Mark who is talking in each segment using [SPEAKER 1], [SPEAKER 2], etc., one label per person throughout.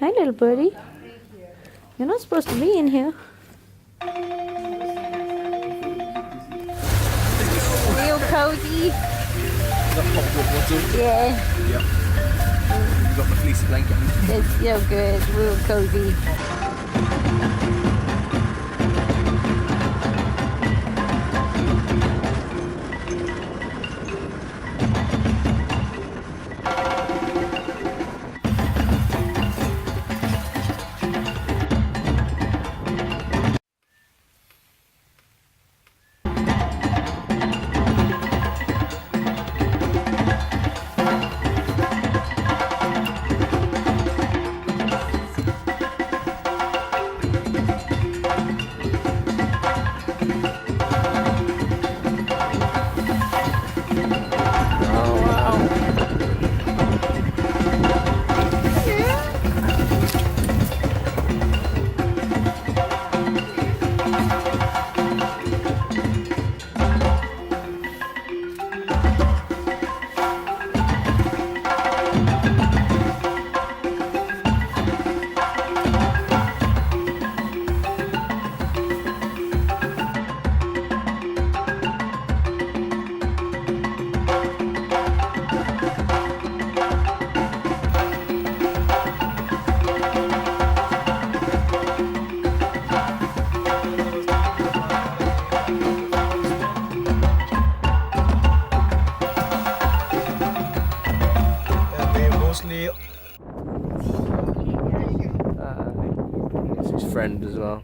[SPEAKER 1] Hi, little birdie. You're not supposed to be in here. Real cozy.
[SPEAKER 2] Got hot water.
[SPEAKER 1] Yeah.
[SPEAKER 2] Yep. You got my fleecy blanket.
[SPEAKER 1] It's so good. Real cozy.
[SPEAKER 2] Mostly. It's his friend as well.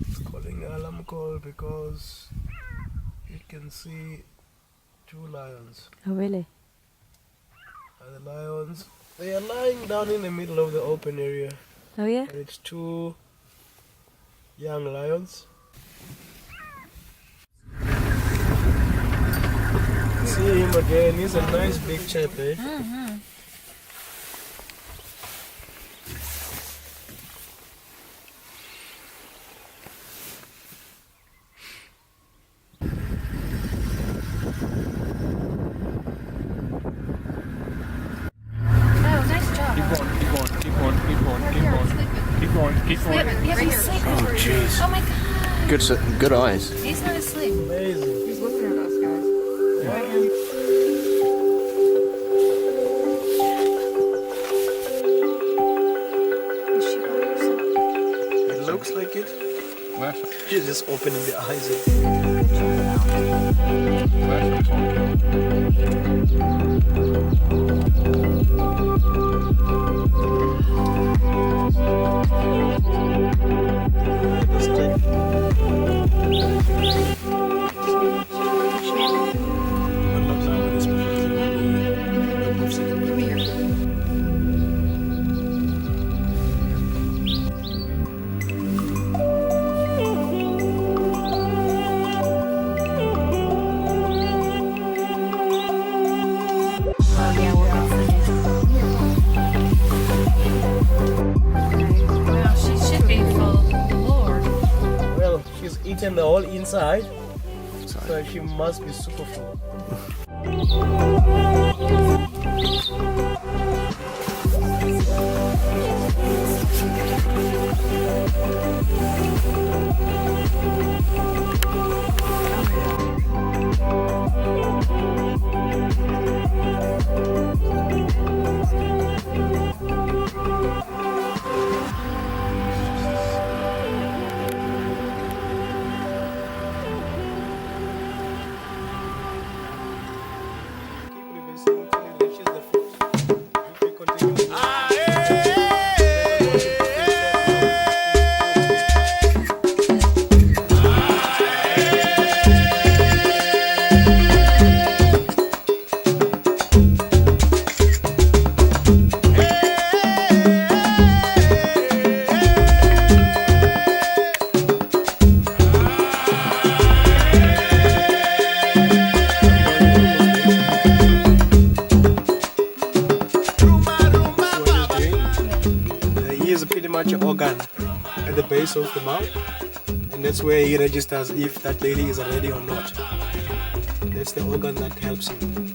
[SPEAKER 2] It's calling alarm call because you can see two lions.
[SPEAKER 1] Oh, really?
[SPEAKER 2] And the lions, they are lying down in the middle of the open area.
[SPEAKER 1] Oh, yeah?
[SPEAKER 2] And it's two young lions. See him again, he's a nice big chap, eh?
[SPEAKER 1] Mm-hmm.
[SPEAKER 2] Oh, jeez.
[SPEAKER 3] Oh my god.
[SPEAKER 2] Good eyes.
[SPEAKER 3] He's not asleep.
[SPEAKER 2] Amazing.
[SPEAKER 3] He's looking at us, guys. Right now. Is she by herself?
[SPEAKER 2] It looks like it.
[SPEAKER 4] Where?
[SPEAKER 2] She's just opening the eyes.
[SPEAKER 3] Wow, she should be full. Lord.
[SPEAKER 2] Well, she's eaten the whole inside, so she must be super full. He is pretty much an organ at the base of the mouth. And that's where he registers if that lady is ready or not. That's the organ that helps him.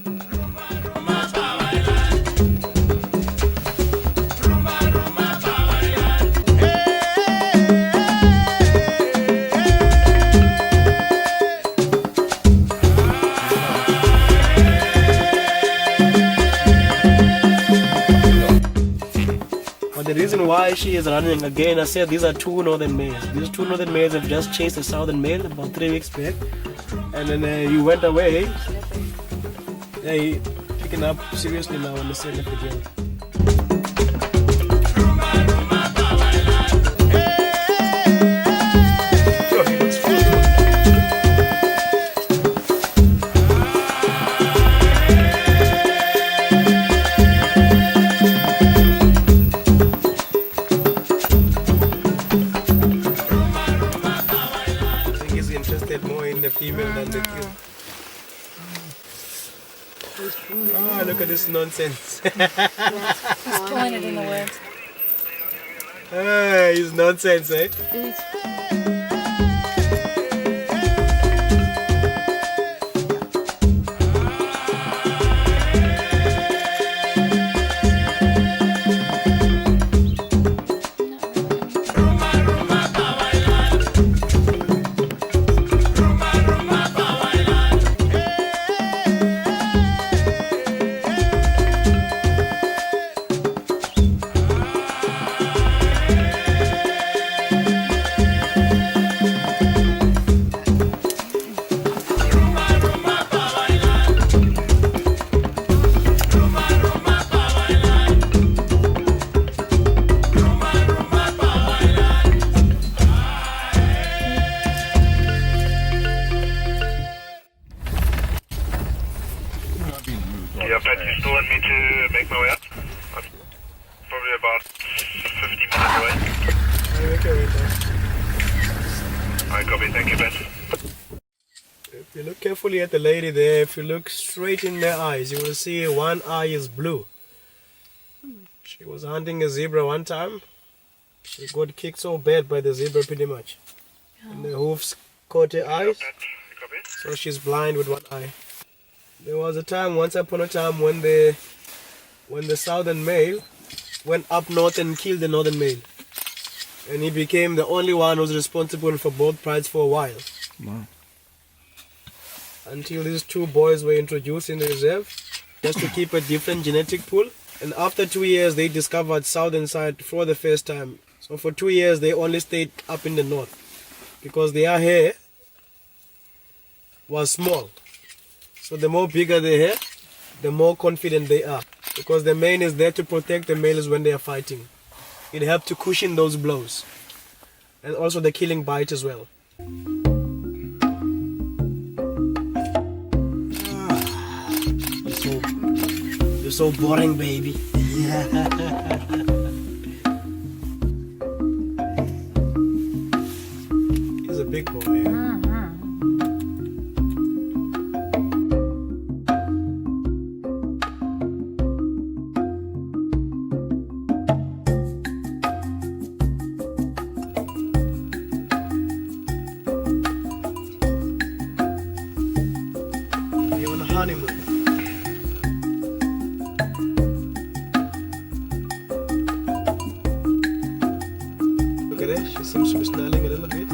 [SPEAKER 2] But the reason why she is running again, I said these are two northern males. These two northern males have just chased a southern male about 3 weeks back. And then he went away. Yeah, he picking up seriously now on the side of the jail. More in the female than the kill. Ah, look at this nonsense.
[SPEAKER 3] He's pulling it in the woods.
[SPEAKER 2] Ah, he's nonsense, eh?
[SPEAKER 4] Yeah, but you still want me to make my way up? I'm probably about 15 minutes away.
[SPEAKER 2] Okay,
[SPEAKER 4] Alright, copy. Thank you, Ben.
[SPEAKER 2] if you look carefully at the lady there, if you look straight in their eyes, you will see one eye is blue. She was hunting a zebra one time. She got kicked so bad by the zebra pretty much. And the hoofs caught her eyes,
[SPEAKER 4] Copy.
[SPEAKER 2] so she's blind with one eye. There was a time, once upon a time, when the southern male went up north and killed the northern male. And he became the only one who was responsible for both prides for a while.
[SPEAKER 5] Wow.
[SPEAKER 2] Until these two boys were introduced in the reserve, just to keep a different genetic pool. And after 2 years, they discovered southern side for the first time. So for 2 years, they only stayed up in the north, because their hair was small. So the more bigger the hair, the more confident they are, because the mane is there to protect the males when they are fighting. It helps to cushion those blows, and also the killing bite as well. You're so boring, baby. He's a big boy. You're on a honeymoon. Look at her, she seems to be smiling a little bit.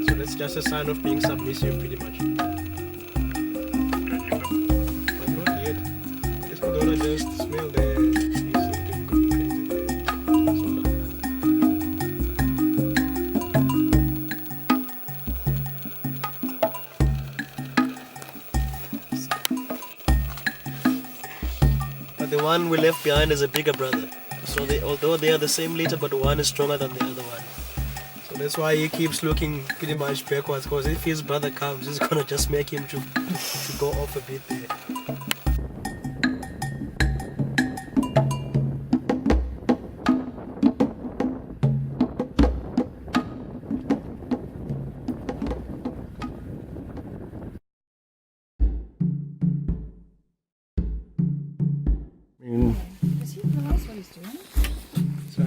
[SPEAKER 2] So that's just a sign of being submissive, pretty much. But not yet. This Madonna just smell there. He seemed to be going crazy there. So but the one we left behind is a bigger brother. So although they are the same litter, but one is stronger than the other one. So that's why he keeps looking pretty much backwards, because if his brother comes, he's gonna just make him to go off a bit there.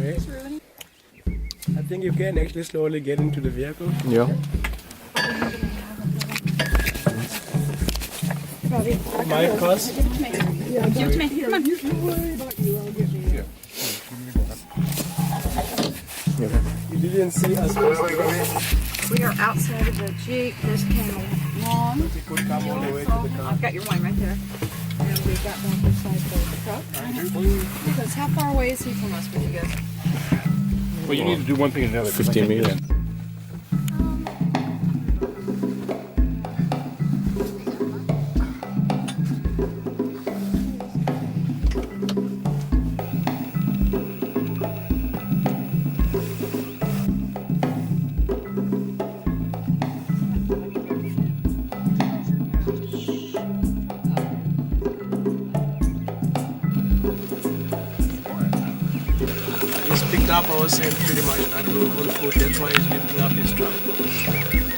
[SPEAKER 2] Okay. I think you can actually slowly get into the vehicle.
[SPEAKER 5] Yeah.
[SPEAKER 2] My cost.
[SPEAKER 3] Give it to me. Come on.
[SPEAKER 2] You didn't see us first.
[SPEAKER 3] We are outside of the Jeep. This camel lawn.
[SPEAKER 2] You could come all the way to the car.
[SPEAKER 3] I've got your wine right there. And we've got one beside the truck. Because how far away is he from us, would you guess?
[SPEAKER 5] Well, you need to do one thing and another. 15 meters.
[SPEAKER 2] He's picked up our scent pretty much and we're on foot. That's why he's lifting up his truck.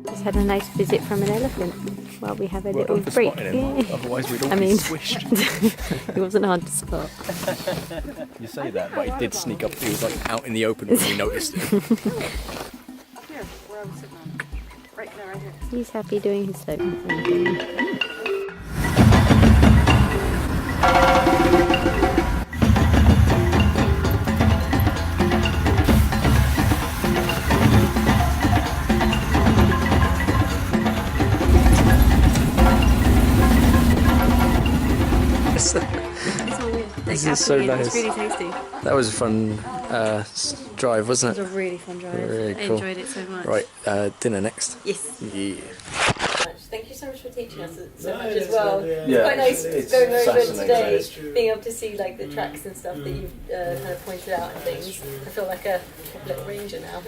[SPEAKER 1] Just had a nice visit from an elephant while we have a little
[SPEAKER 5] Well, for
[SPEAKER 1] break.
[SPEAKER 5] spotting him.
[SPEAKER 1] Yeah.
[SPEAKER 5] Otherwise, we'd all
[SPEAKER 1] I
[SPEAKER 5] be
[SPEAKER 1] mean,
[SPEAKER 5] swished.
[SPEAKER 1] it wasn't hard to spot.
[SPEAKER 5] You say that, but he did sneak up. He was like out in the open when we noticed him.
[SPEAKER 3] Here, where I was sitting on. Right there, right here.
[SPEAKER 1] He's happy doing his own thing.
[SPEAKER 5] This is so nice.
[SPEAKER 3] It's really tasty.
[SPEAKER 5] That was a fun drive, wasn't
[SPEAKER 3] It
[SPEAKER 5] it?
[SPEAKER 3] was a really fun drive.
[SPEAKER 5] Very
[SPEAKER 3] I
[SPEAKER 5] cool.
[SPEAKER 3] enjoyed it so much.
[SPEAKER 5] Right, dinner next.
[SPEAKER 3] Yes.
[SPEAKER 5] Yeah.
[SPEAKER 6] Thank you so much for teaching us so
[SPEAKER 2] No,
[SPEAKER 6] much
[SPEAKER 2] it's
[SPEAKER 6] as well.
[SPEAKER 2] not, yeah.
[SPEAKER 6] It's quite nice
[SPEAKER 5] it's
[SPEAKER 6] going over it
[SPEAKER 5] fascinating.
[SPEAKER 6] today,
[SPEAKER 2] That's true.
[SPEAKER 6] being able to see like the tracks and stuff that you've kind of pointed out and things. I feel like a little ranger now.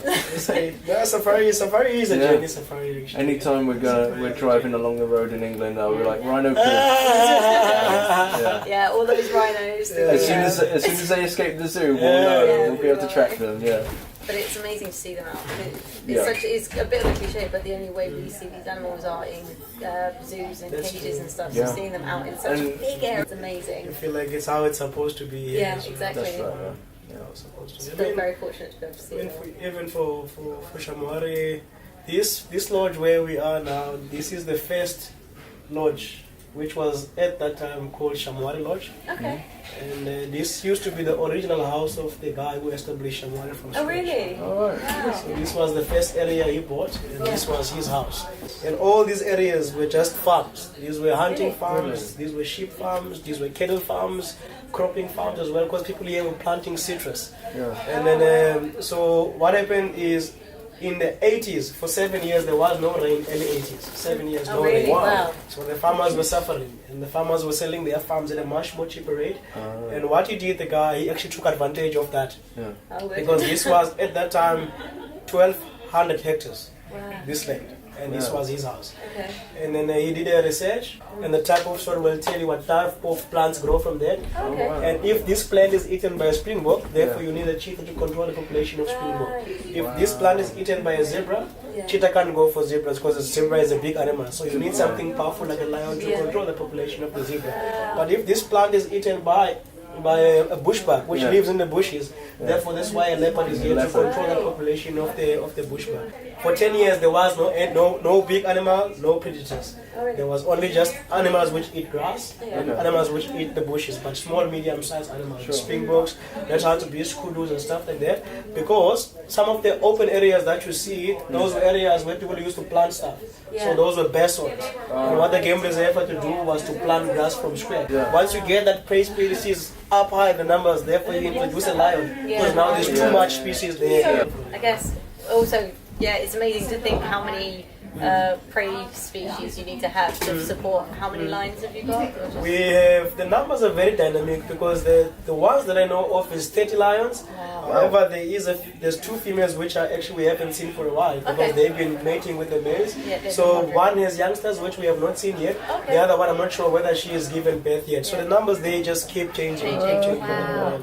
[SPEAKER 2] Safari is a
[SPEAKER 5] Yeah.
[SPEAKER 2] journey safari. Actually.
[SPEAKER 5] Anytime we're driving along the road in England, we're like rhino crew. Yeah.
[SPEAKER 6] Yeah, all those rhinos.
[SPEAKER 5] As soon as they escape the zoo, we'll know.
[SPEAKER 6] Yeah.
[SPEAKER 5] We'll be able to track them. Yeah.
[SPEAKER 6] But it's amazing to see them out.
[SPEAKER 5] Yeah.
[SPEAKER 6] It's a bit of a cliche, but the only way we see these animals are in zoos and
[SPEAKER 2] That's
[SPEAKER 6] cages
[SPEAKER 2] true.
[SPEAKER 6] and stuff.
[SPEAKER 5] Yeah.
[SPEAKER 6] So seeing them out in such a
[SPEAKER 5] And-
[SPEAKER 6] big area is amazing.
[SPEAKER 2] I feel like it's how it's supposed to be.
[SPEAKER 6] Yeah,
[SPEAKER 2] as well.
[SPEAKER 6] exactly.
[SPEAKER 5] That's right.
[SPEAKER 2] Yeah, how it's supposed to be.
[SPEAKER 6] Feel very fortunate to be able to see
[SPEAKER 2] Even
[SPEAKER 6] them.
[SPEAKER 2] even for Shamwari, this lodge where we are now, this is the first lodge, which was at that time called Shamwari Lodge.
[SPEAKER 6] Okay.
[SPEAKER 2] And this used to be the original house of the guy who established Shamwari from scratch.
[SPEAKER 6] Oh really?
[SPEAKER 5] All right.
[SPEAKER 6] Wow.
[SPEAKER 2] So this was the first area he bought, and this was his house. And all these areas were just farms. These were hunting farms, these were sheep farms, these were cattle farms, cropping farms as well, because people here were planting citrus.
[SPEAKER 5] Yeah.
[SPEAKER 2] And then, so what happened is, in the 80s, for 7 years, there was no rain, early 80s. 7 years,
[SPEAKER 6] Oh
[SPEAKER 2] no
[SPEAKER 6] really?
[SPEAKER 2] rain.
[SPEAKER 6] Wow.
[SPEAKER 2] So the farmers were suffering, and the farmers were selling their farms at a much more cheaper rate. And what he did, the guy, he actually took advantage of that.
[SPEAKER 5] Yeah.
[SPEAKER 6] Oh, good.
[SPEAKER 2] Because this was, at that time, 1,200 hectares,
[SPEAKER 6] Wow.
[SPEAKER 2] this land. And this
[SPEAKER 5] Yeah.
[SPEAKER 2] was his house.
[SPEAKER 6] Okay.
[SPEAKER 2] And then he did a research, and the type of soil will tell you what type of plants grow from there.
[SPEAKER 6] Okay.
[SPEAKER 5] wow.
[SPEAKER 2] And if this plant is eaten by a springbok, therefore
[SPEAKER 5] Yeah.
[SPEAKER 2] you need a cheetah to control the population of springbok.
[SPEAKER 6] Right.
[SPEAKER 2] If this plant is eaten by a zebra,
[SPEAKER 6] Yeah.
[SPEAKER 2] cheetah can't go for zebras because a zebra is a big animal. So you need something powerful like a lion to
[SPEAKER 6] Yeah.
[SPEAKER 2] control the population of the zebra. But if this plant is eaten by a bushbuck, which
[SPEAKER 5] Yeah.
[SPEAKER 2] lives in the bushes, therefore that's why a leopard is here to
[SPEAKER 5] Leopard.
[SPEAKER 2] control the population of the bushbuck. For 10 years there was no big animal, no predators. There was only just animals which eat grass and animals which eat the bushes, but small, medium-sized animals, springboks, that had to be skudus and stuff like that. Because some of the open areas that you see, those were areas where people used to plant stuff. So those were bare soils. And what the game reserve had to do was to plant grass from scratch. Once you get that prey species up high in the numbers, therefore you introduce a lion. Because now there's too much species there.
[SPEAKER 6] I guess also, yeah, it's amazing to think how many prey species you need to have to support. How many lions have you got? Or just-
[SPEAKER 2] We have, the numbers are very dynamic because the ones that I know of is 30 lions. However, there's two females which we haven't seen for a while because
[SPEAKER 6] Okay.
[SPEAKER 2] they've been mating with the males.
[SPEAKER 6] Yeah, they've
[SPEAKER 2] So
[SPEAKER 6] been wandering.
[SPEAKER 2] one has youngsters which we have not seen yet.
[SPEAKER 6] Okay.
[SPEAKER 2] The other one I'm not sure whether she has given birth yet. So the numbers they just keep changing.
[SPEAKER 6] Changing. Wow.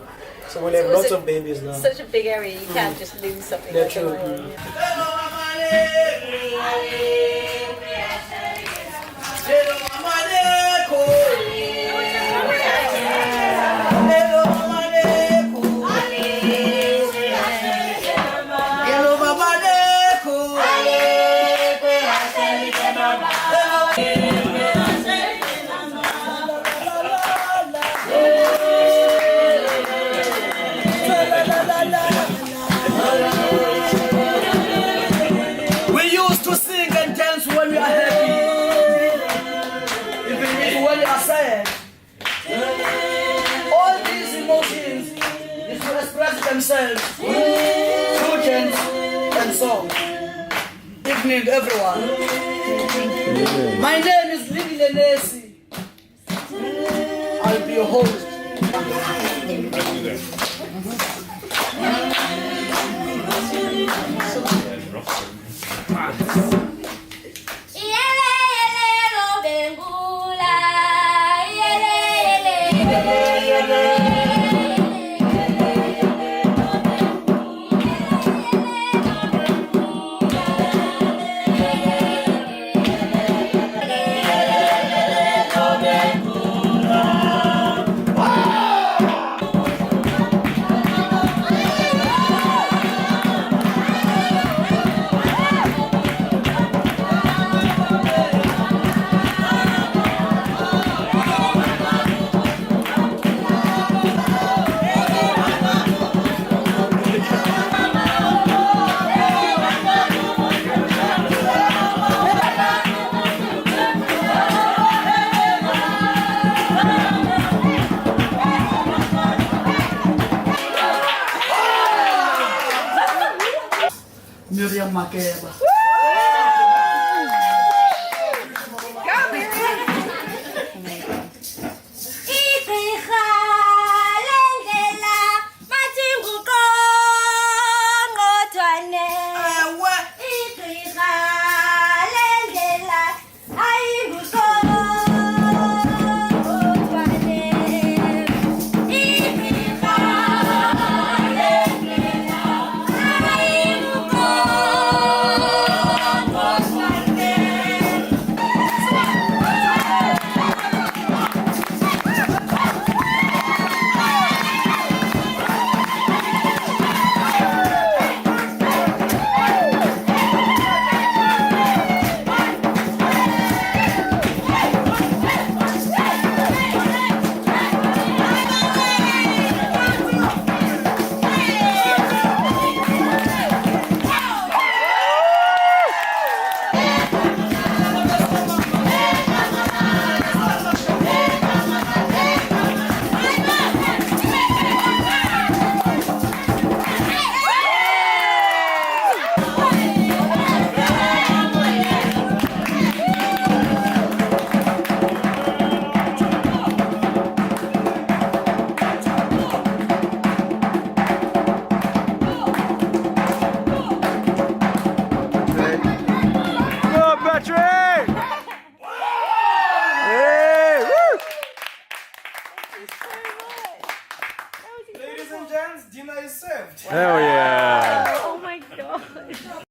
[SPEAKER 2] So we'll have
[SPEAKER 6] So was
[SPEAKER 2] lots
[SPEAKER 6] it
[SPEAKER 2] of babies now.
[SPEAKER 6] Such a big area, you can just lose something.
[SPEAKER 2] Yeah,
[SPEAKER 6] like
[SPEAKER 2] true.
[SPEAKER 6] a lion.
[SPEAKER 7] We used to sing and dance when we are happy, even if when we are sad. All these emotions is to express themselves through chants and songs. Evening, everyone. My name is Lily Lenesi. I'll be your host. Miriam Makeba.